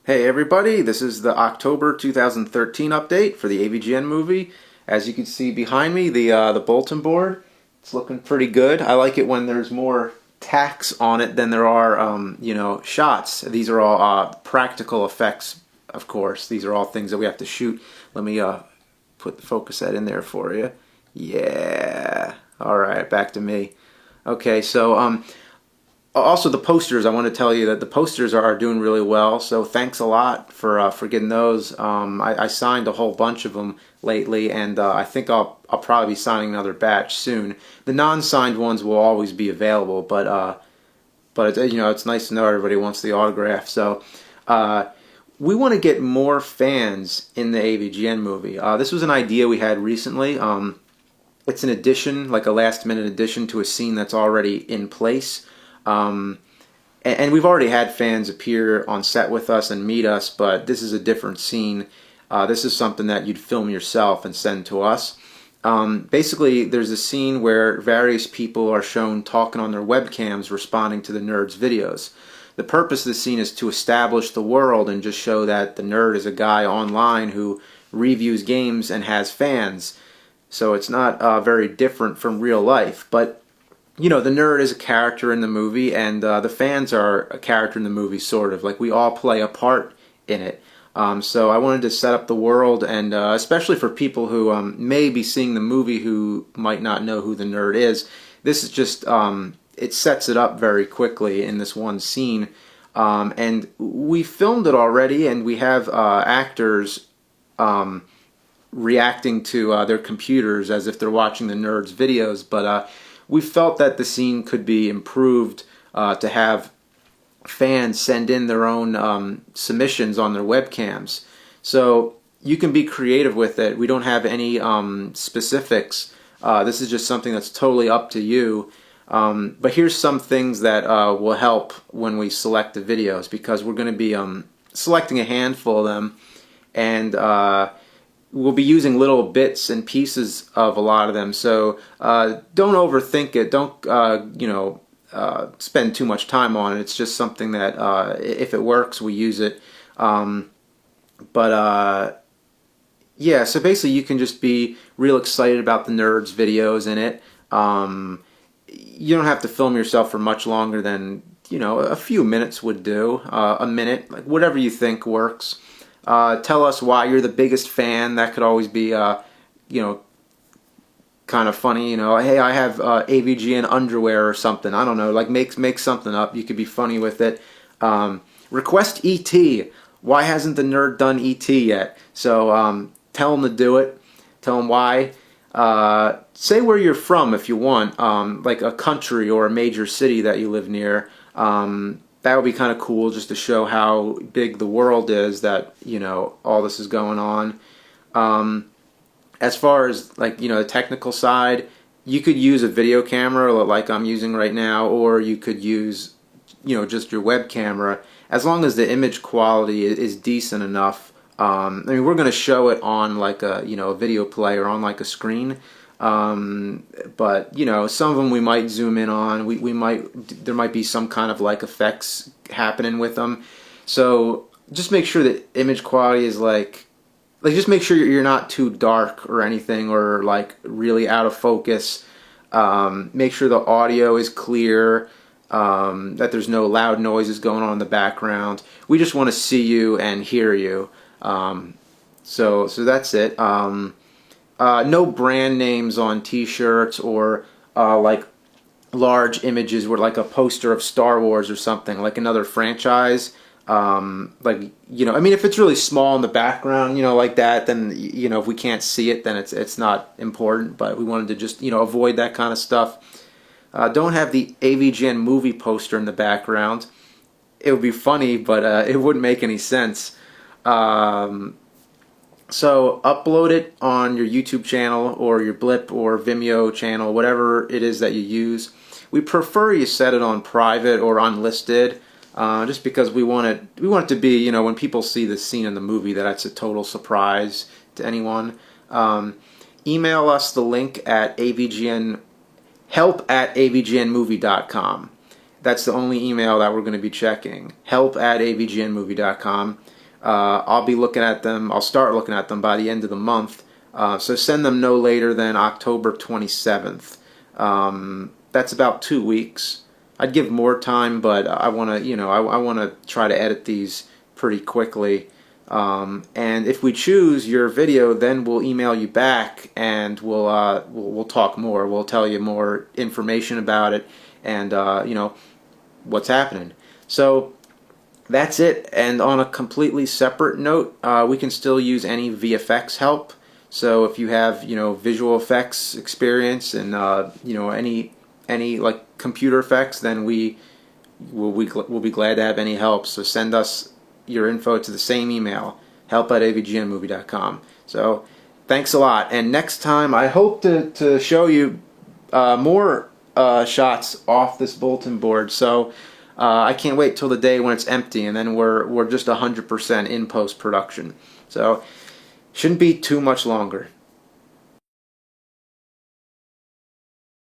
Hey everybody, this is the October 2013 update for the AVGN movie. As you can see behind me, the bulletin board, it's looking pretty good. I like it when there's more tacks on it than there are, shots. These are all practical effects, of course. These are all things that we have to shoot. Let me put the focus set in there for you. Yeah. All right, back to me. Okay, so also, the posters, I want to tell you that the posters are doing really well, so thanks a lot for getting those. I signed a whole bunch of them lately, and I think I'll probably be signing another batch soon. The non-signed ones will always be available, but it's nice to know everybody wants the autograph. So we want to get more fans in the AVGN movie. This was an idea we had recently. It's an addition, like a last-minute addition to a scene that's already in place. And we've already had fans appear on set with us and meet us, but this is a different scene. This is something that you'd film yourself and send to us. Basically, there's a scene where various people are shown talking on their webcams responding to the nerd's videos. The purpose of the scene is to establish the world and just show that the nerd is a guy online who reviews games and has fans. So it's not very different from real life, but the nerd is a character in the movie, and the fans are a character in the movie, sort of. Like, we all play a part in it. So I wanted to set up the world, and especially for people who may be seeing the movie who might not know who the nerd is, this is just, it sets it up very quickly in this one scene. And we filmed it already, and we have actors reacting to their computers as if they're watching the nerd's videos, but we felt that the scene could be improved to have fans send in their own submissions on their webcams. So you can be creative with it. We don't have any specifics. This is just something that's totally up to you. But here's some things that will help when we select the videos, because we're going to be selecting a handful of them, and we'll be using little bits and pieces of a lot of them, so don't overthink it. Don't spend too much time on it. It's just something that if it works, we use it. Yeah, so basically you can just be real excited about the nerd's videos in it. You don't have to film yourself for much longer than a few minutes would do. A minute, like whatever you think works. Tell us why you're the biggest fan. That could always be, kind of funny. Hey, I have AVGN underwear or something. I don't know. Like make something up. You could be funny with it. Request ET. Why hasn't the nerd done ET yet? So tell him to do it. Tell him why. Say where you're from if you want. Like a country or a major city that you live near. That would be kind of cool, just to show how big the world is, that, all this is going on. As far as, the technical side, you could use a video camera like I'm using right now, or you could use, just your web camera, as long as the image quality is decent enough. We're going to show it on, a video player, on, a screen. But some of them we might zoom in on. There might be some kind of effects happening with them. So just make sure that image quality is just make sure you're not too dark or anything, or really out of focus. Make sure the audio is clear, that there's no loud noises going on in the background. We just want to see you and hear you. So that's it. No brand names on T-shirts, or large images where a poster of Star Wars or something, like another franchise. If it's really small in the background, like that, then if we can't see it, then it's not important. But we wanted to just avoid that kind of stuff. Don't have the AVGN movie poster in the background. It would be funny, but it wouldn't make any sense. So upload it on your YouTube channel or your Blip or Vimeo channel, whatever it is that you use. We prefer you set it on private or unlisted, just because we want it to be, when people see the scene in the movie, that it's a total surprise to anyone. Email us the link at help@avgnmovie.com. That's the only email that we're going to be checking. help@avgnmovie.com. I'll be looking at them. I'll start looking at them by the end of the month. So send them no later than October 27th. That's about 2 weeks. I'd give more time, but I want to, I want to try to edit these pretty quickly. And if we choose your video, then we'll email you back and we'll talk more. We'll tell you more information about it and what's happening. So that's it. And on a completely separate note, we can still use any VFX help. So if you have visual effects experience and any like computer effects, then we'll be glad to have any help. So send us your info to the same email, help@avgnmovie.com. So thanks a lot. And next time I hope to show you more shots off this bulletin board. So I can't wait till the day when it's empty, and then we're just 100% in post-production. So shouldn't be too much longer.